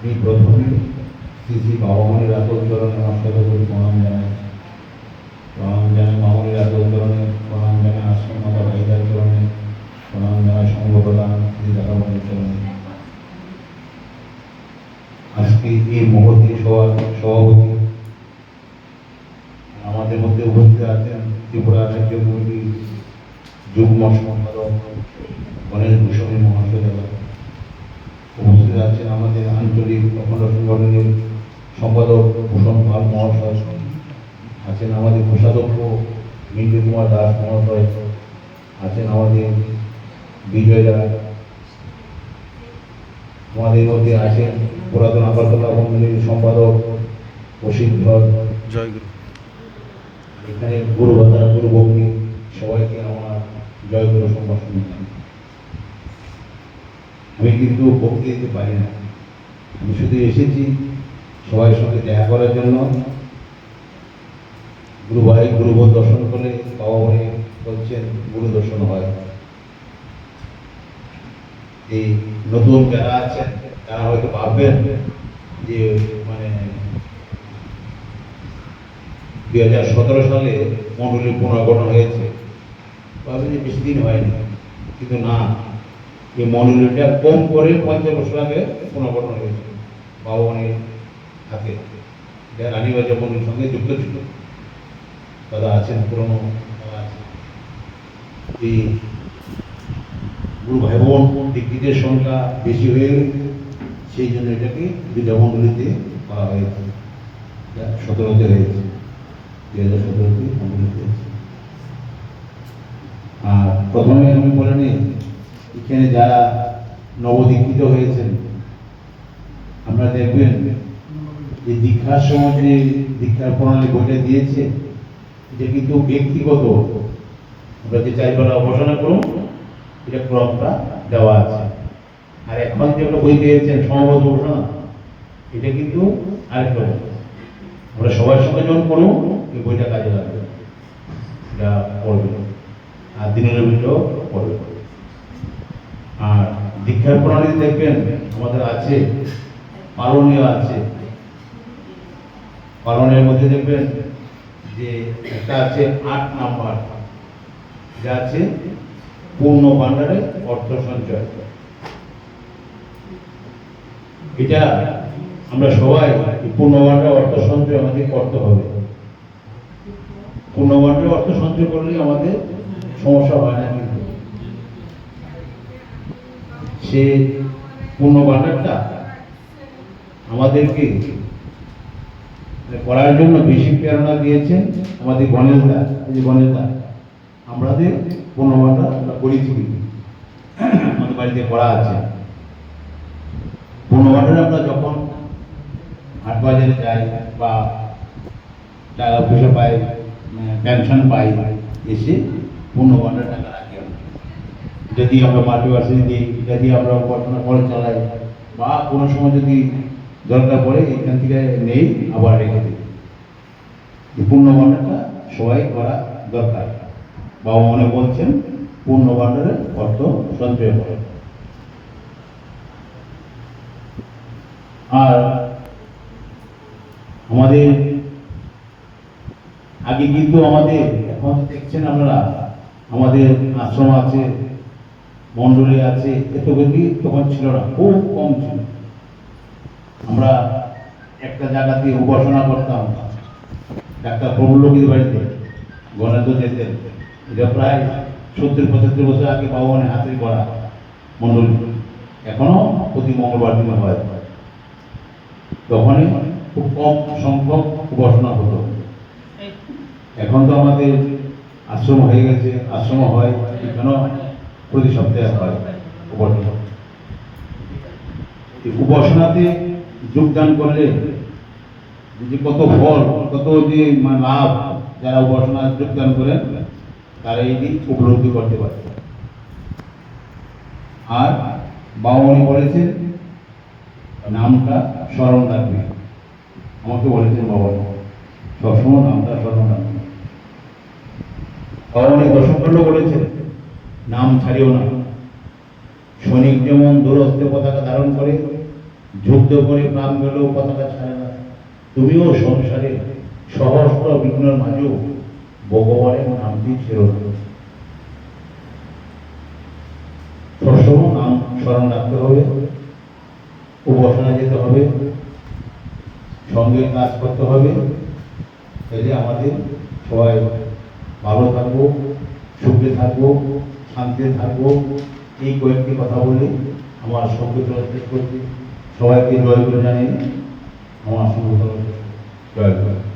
এই প্রথমে শ্রী শ্রী বাবামণির আত্মোত্তরণে আমার সাথে করে প্রণাম জানাই মামনির আত্মোত্তরণে প্রণাম জানাই আশ্রম মাতা ভাইদার চরণে প্রণাম জানাই সংঘ প্রধান শ্রী দাদামণির চরণে। আজকে এই মহতী সভাপতি আমাদের মধ্যে উপস্থিত আছেন ত্রিপুরা রাজ্য কমিটির যুগ্ম সম্পাদক গণেশ ভূষণী মহাশয়, উপস্থিত আছেন আমাদের আঞ্চলিক অখণ্ড সংগঠনের সম্পাদক ভূষণ পাল মহাশয়, আছেন আমাদের কোষাধ্যক্ষ মিন্টু কুমার দাস মহাশয়, আছেন আমাদের বিজয় রায়, আমাদের মধ্যে আছেন পুরাতন আগরতলা মন্দিরের সম্পাদক অসিত ধর, জয়গুরু, এখানে গুরু ভাতা গুরু ভক্তি সবাইকে আমার জয়গুরু সম্ভাষণ। আমি কিন্তু ভক্তি দিতে পারি না, আমি শুধু এসেছি সবাই সঙ্গে দেখা করার জন্য। গুরু ভাই গুরুবোধ দর্শন করলে বাবা ভাই বলছেন গুরু দর্শন হয়। এই নতুন যারা আছেন তারা হয়তো ভাববেন যে মানে 2017 সালে মন্ডলীর পুনর্গঠন হয়েছে, ভাববেন যে বেশি দিন হয়নি, কিন্তু না, এই মন্ডলীটা কম করে 50 বছর আগে পুনর্গঠন হয়েছে বাবা ভাইয়ের হাতে, যা রানীবাজার মন্ডলীর সঙ্গে যুক্ত ছিল। দাদা আছেন, পুরনো দাদা আছেন। এই গুরু ভাই বোন ব্যক্তিদের সংখ্যা বেশি হয়ে গেছে, সেই জন্য এটাকে দুইটা মন্ডলীতে করা হয়েছে, 17তে হয়েছে, 2017তে মন্ডলীতে হয়েছে। আর প্রথমে আমি বলে নিই, এখানে যারা নবদীক্ষিত হয়েছেন আপনারা দেখবেন যে দীক্ষার সময় যে দীক্ষার প্রণালী বইটা দিয়েছে, এটা কিন্তু ব্যক্তিগত, আমরা যে 4 বেলা উপাসনা করুন এটা ক্রমটা দেওয়া আছে। আর এখন যে একটা বই দিয়েছেন সমবেত উপাসনা, এটা কিন্তু আরেকটা বই, আমরা সবার সঙ্গে যখন করুন এই বইটা কাজে লাগবে, এটা পড়বে আর দিনের ভিতরেও পড়বে। আর দীক্ষার প্রণালী দেখবেন আমাদের আছে পালনীয় আছে, পালনের মধ্যে দেখবেন যে একটা আছে 8 নাম্বার, যা আছে পূর্ণ ভান্ডারে অর্থ সঞ্চয়। এটা আমরা সবাই পূর্ণ ভান্ডার অর্থ সঞ্চয় আমাদের করতে হবে। পূর্ণ ভান্ডারে অর্থ সঞ্চয় করলে আমাদের সমস্যা হয় না, কিন্তু সে পূর্ণ ভান্ডারটা আমাদেরকে করার জন্য বেশি প্রেরণা দিয়েছেন আমাদের গণেশ দা। এই যে গণেশ দা আমাদের পূর্ণ ভান্ডার আমরা করেছি, আমাদের বাড়িতে করা আছে। পূর্ণ ভান্ডারে আমরা যখন হাট বাজারে যাই বা টাকা পয়সা পাই, পেনশন পাই, এসে পূর্ণ ভান্ডার টাকা রাখি আমরা, এটা দিয়ে আমরা মাটি বাসি দিই, এটা দিয়ে আমরা পড়াশোনা করে চালাই, বা কোনো সময় যদি দরকার পড়ে এখান থেকে নেই আবার রেখে দিই। পূর্ণ ভান্ডারটা সবাই করা দরকার। বাবা মনে বলছেন পূর্ণ ভান্ডারে অর্থ সঞ্চয় করে। আর আমাদের আগে কিন্তু আমাদের, এখন দেখছেন আপনারা আমাদের আশ্রম আছে, মন্ডলী আছে, এতগুলি তখন ছিল না, খুব কম ছিল। আমরা একটা জায়গাতে উপাসনা করতাম ডাক্তার প্রফুল্লগীর বাড়িতে, গণেশ যেতেন, এটা প্রায় 70-75 বছর আগে বাবা হাতের করা মন্ডলী, এখনো প্রতি মঙ্গলবার দিনে হয়। তখনই খুব কম সংখ্যক উপাসনা হতো। এখন তো আমাদের আশ্রম হয়ে গেছে, আশ্রম হয়, এখানেও প্রতি সপ্তাহে হয় উপাসনা। উপাসনাতে যোগদান করলে যে কত ফল, কত যে লাভ, যারা উপাসনা যোগদান করেন তারা এই দিন উপলব্ধি করতে পারে। আর বাবামণি বলেছেন নামটা স্মরণ রাখবে, আমাকে বলেছেন বাবা সবসময় নামটা স্মরণ রাখবে। বাবামণি দর্শন বলেছেন নাম ছাড়িও না। সৈনিক যেমন দূরস্থে পতাকা ধারণ করে, যুদ্ধ করে প্রাণ গেলেও পতাকা ছাড়ে না। তুমিও সংসারে সহস্র বিঘ্নের মাঝেও ভগবানের নামটি ছেড়ো না। সবসময় নাম স্মরণ রাখতে হবে, উপাসনা যেতে হবে, সঙ্গে কাজ করতে হবে। এতে আমাদের সবাই ভালো থাকবো, সুখে থাকবো, শান্তিতে থাকবো। এই কয়েকটি কথা বলে আমার সংক্ষিপ্ত শেষ করছি। সবাইকে জয় করে জানিয়ে আমার সংক্ষিপ্ত জয় করে।